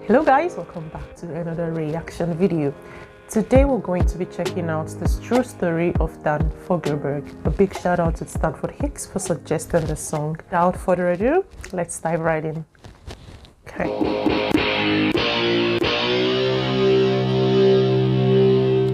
Hello guys, welcome back to another reaction video. Today we're going to be checking out this true story of Dan Fogelberg. A big shout out to Stanford Hicks for suggesting the song. Without further ado, let's dive right in. Okay.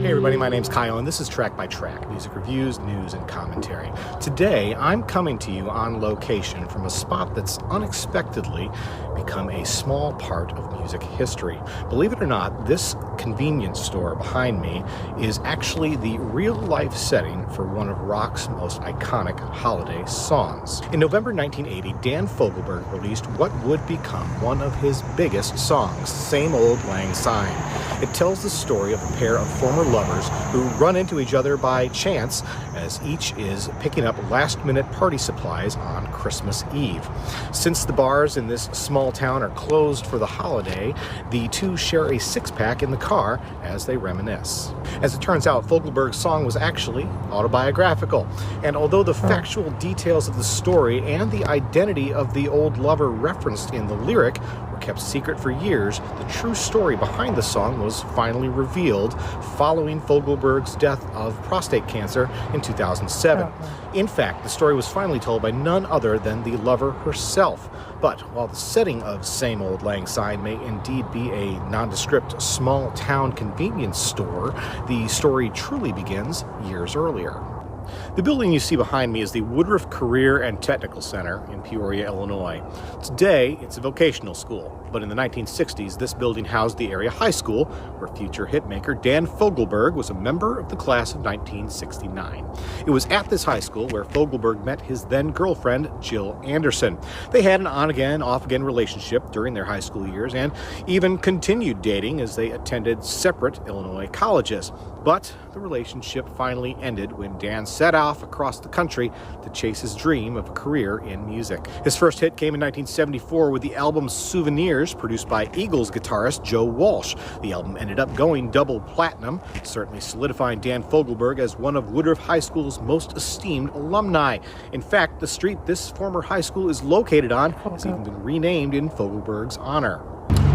Hey everybody, my name's Kyle and this is Track by Track, music reviews, news, and commentary. Today, I'm coming to you on location from a spot that's unexpectedly become a small part of music history. Believe it or not, this convenience store behind me is actually the real-life setting for one of rock's most iconic holiday songs. In November 1980, Dan Fogelberg released what would become one of his biggest songs, Same Old Lang Syne. It tells the story of a pair of former lovers who run into each other by chance as each is picking up last-minute party supplies on Christmas Eve. Since the bars in this small town are closed for the holiday, the two share a six-pack in the car as they reminisce. As it turns out, Fogelberg's song was actually autobiographical, and although the factual details of the story and the identity of the old lover referenced in the lyric were kept secret for years, the true story behind the song was finally revealed following Fogelberg's death of prostate cancer in 2007. In fact, the story was finally told by none other than the lover herself. But while the setting of Same Old Lang Syne may indeed be a nondescript small-town convenience store, the story truly begins years earlier. The building you see behind me is the Woodruff Career and Technical Center in Peoria, Illinois. Today, it's a vocational school, but in the 1960s, this building housed the area high school, where future hitmaker Dan Fogelberg was a member of the class of 1969. It was at this high school where Fogelberg met his then-girlfriend, Jill Anderson. They had an on-again, off-again relationship during their high school years and even continued dating as they attended separate Illinois colleges. But the relationship finally ended when Dan set off across the country to chase his dream of a career in music. His first hit came in 1974 with the album Souvenirs, produced by Eagles guitarist Joe Walsh. The album ended up going double platinum, certainly solidifying Dan Fogelberg as one of Woodruff High School's most esteemed alumni. In fact, the street this former high school is located on has even been renamed in Fogelberg's honor.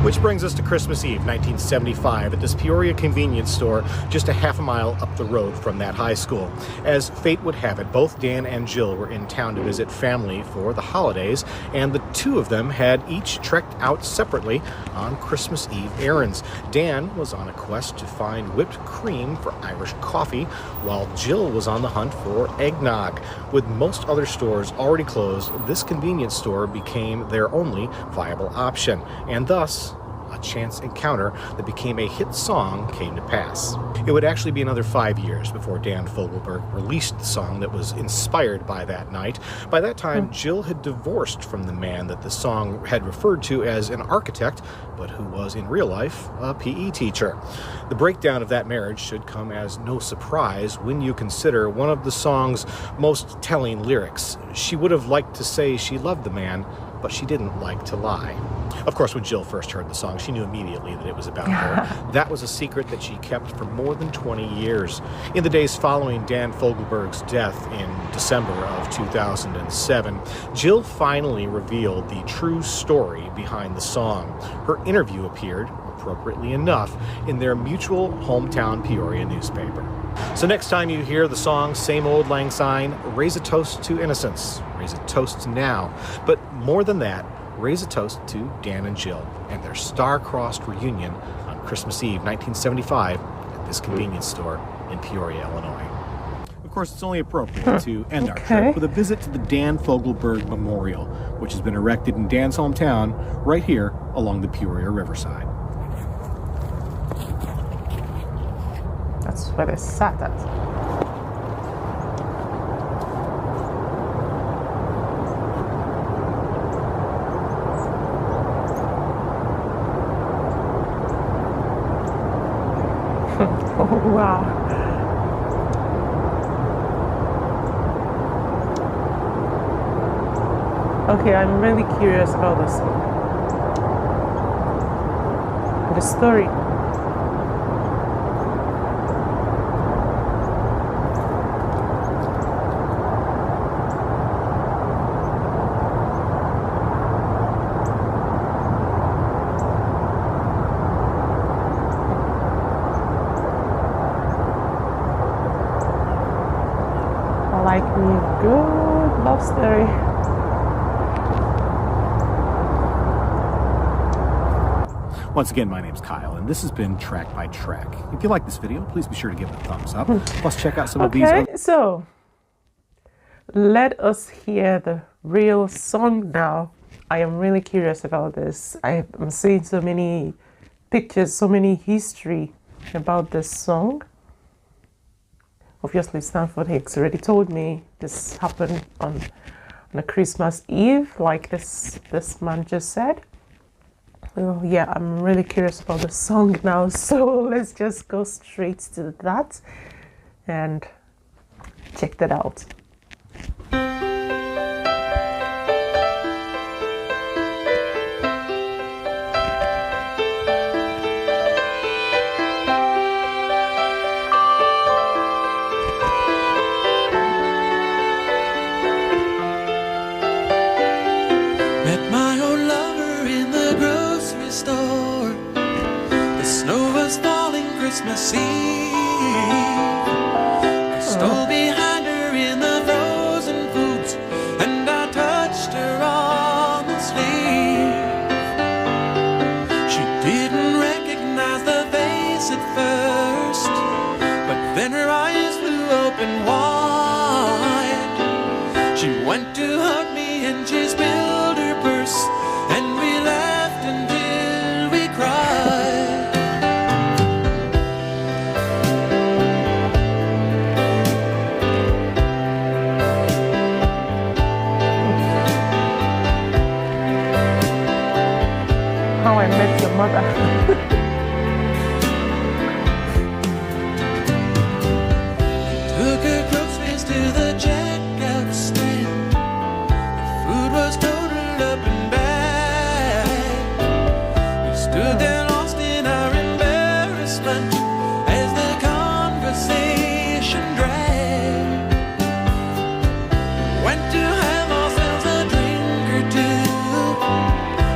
Which brings us to Christmas Eve, 1975, at this Peoria convenience store just a half a mile up the road from that high school. As fate would have it, both Dan and Jill were in town to visit family for the holidays, and the two of them had each trekked out separately on Christmas Eve errands. Dan was on a quest to find whipped cream for Irish coffee, while Jill was on the hunt for eggnog. With most other stores already closed, this convenience store became their only viable option, and thus, a chance encounter that became a hit song came to pass. It would actually be another 5 years before Dan Fogelberg released the song that was inspired by that night. By that time, Jill had divorced from the man that the song had referred to as an architect, but who was in real life a PE teacher. The breakdown of that marriage should come as no surprise when you consider one of the song's most telling lyrics. She would have liked to say she loved the man, but she didn't like to lie. Of course, when Jill first heard the song, she knew immediately that it was about her. That was a secret that she kept for more than 20 years. In the days following Dan Fogelberg's death in December of 2007, Jill finally revealed the true story behind the song. Her interview appeared, appropriately enough, in their mutual hometown Peoria newspaper. So next time you hear the song Same Old Lang Syne, raise a toast to innocence, raise a toast to now, but more than that, raise a toast to Dan and Jill and their star-crossed reunion on Christmas Eve 1975 at this convenience store in Peoria, Illinois. Of course, it's only appropriate to end our trip with a visit to the Dan Fogelberg Memorial, which has been erected in Dan's hometown right here along the Peoria Riverside. That's where they sat at. Oh, wow. Okay, I'm really curious about this one. The story. Oh, love story. Once again, my name's Kyle, and this has been Track by Track. If you like this video, please be sure to give it a thumbs up. Plus, check out some of these. Okay, so let us hear the real song now. I am really curious about this. I'm seeing so many pictures, so many history about this song. Obviously, Stanford Hicks already told me this happened on a Christmas Eve, like this man just said. Oh, yeah, I'm really curious about the song now, so let's just go straight to that and check that out. Met my old lover in the grocery store. The snow was falling Christmas Eve. I stole behind her in the frozen foods, and I touched her on the sleeve. She didn't recognize the face at first, but then her eyes flew open wide. She went to hug me and she spilled her purse, and we laughed until we cried. How I Met Your Mother. Took her groceries to the checkout stand. The food was totaled up and back. We stood there lost in our embarrassment as the conversation dragged. Went to have ourselves a drink or two,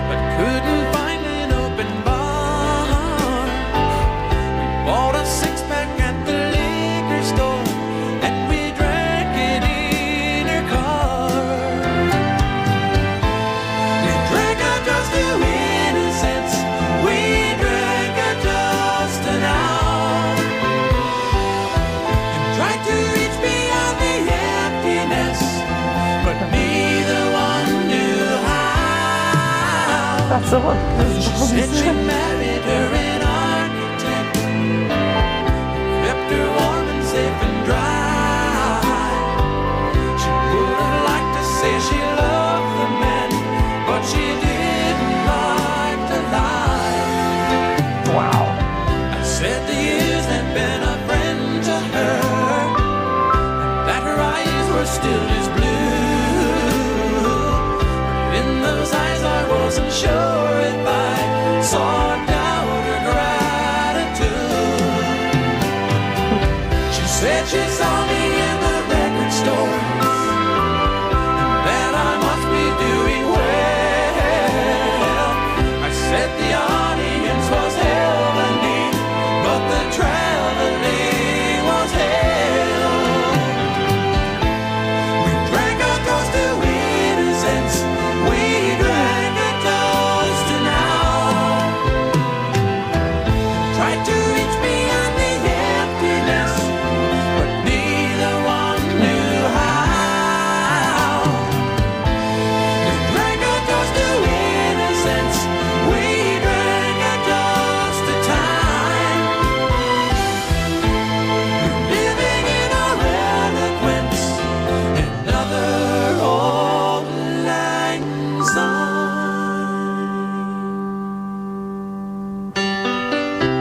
but couldn't find an open bar. We bought a six-pack at the liquor store, and we drank it in her car. We drank our toast to innocence. We drank our toast to now, and tried to reach beyond the emptiness, but neither one knew how. That's the one. She said she married her an architect, kept her warm and safe and dry. She would have liked to say she loved the man, but she didn't like to lie. Wow. I said the years had been a friend to her, and that her eyes were still as blue. But in those eyes I wasn't sure if I saw doubt or gratitude. She said she saw me in the record store, and that I must be doing well. I said the audience was heavenly, but the traveling was hell. We drank our toast to innocence. We drank our toast to now. Tried to reach beyond the emptiness, but neither one knew how. We drank our toast to innocence. We drank our toast to time. Living in our eloquence, another old lang syne.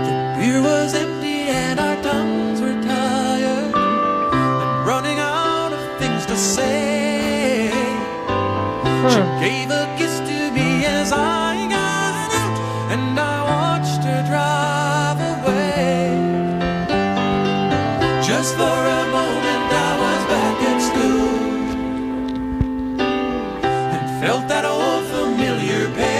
The beer was empty and our tongues were tired, and running out of things to say. She gave a kiss to me as I got out, and I watched her drive away. Just for a moment I was back at school, and felt that old familiar pain.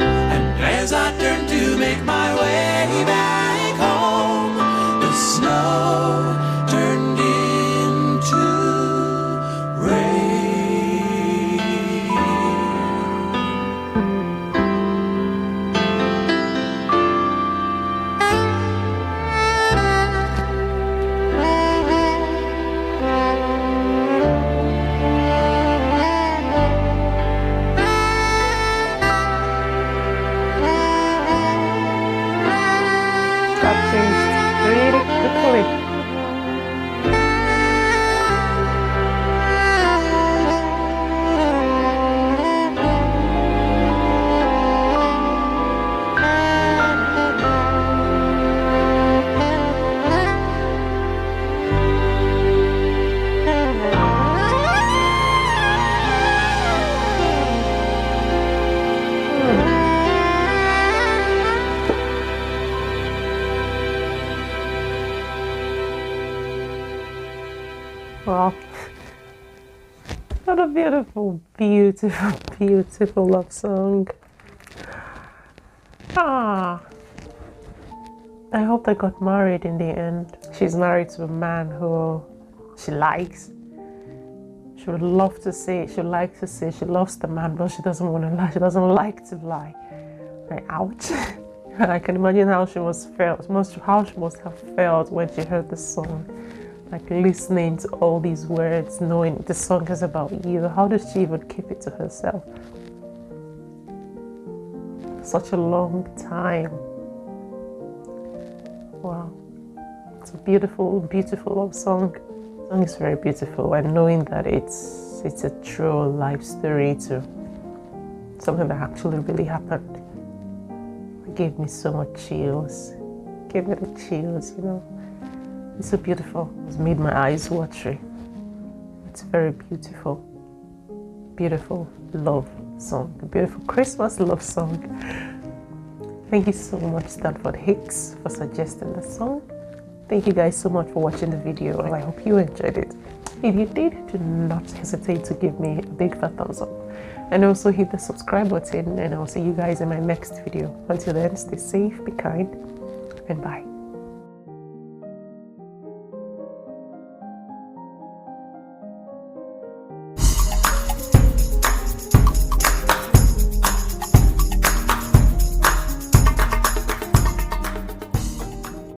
And as I turned to make my way back home, the snow Wow. What a beautiful, beautiful, beautiful love song. Ah. I hope they got married in the end. She's married to a man who she likes. She would love to say, she loves the man, but she doesn't want to lie. She doesn't like to lie. Like, ouch. I can imagine how she must have felt when she heard the song. Like listening to all these words, knowing the song is about you. How does she even keep it to herself? Such a long time. Wow. It's a beautiful, beautiful love song. The song is very beautiful, and knowing that it's a true life story too. Something that actually really happened. It gave me so much chills. Gave me the chills, you know. It's so beautiful. It's made my eyes watery. It's very beautiful. Beautiful love song. A beautiful Christmas love song. Thank you so much, Stanford Hicks, for suggesting the song. Thank you guys so much for watching the video, and I hope you enjoyed it. If you did, do not hesitate to give me a big fat thumbs up. And also hit the subscribe button, and I'll see you guys in my next video. Until then, stay safe, be kind, and bye.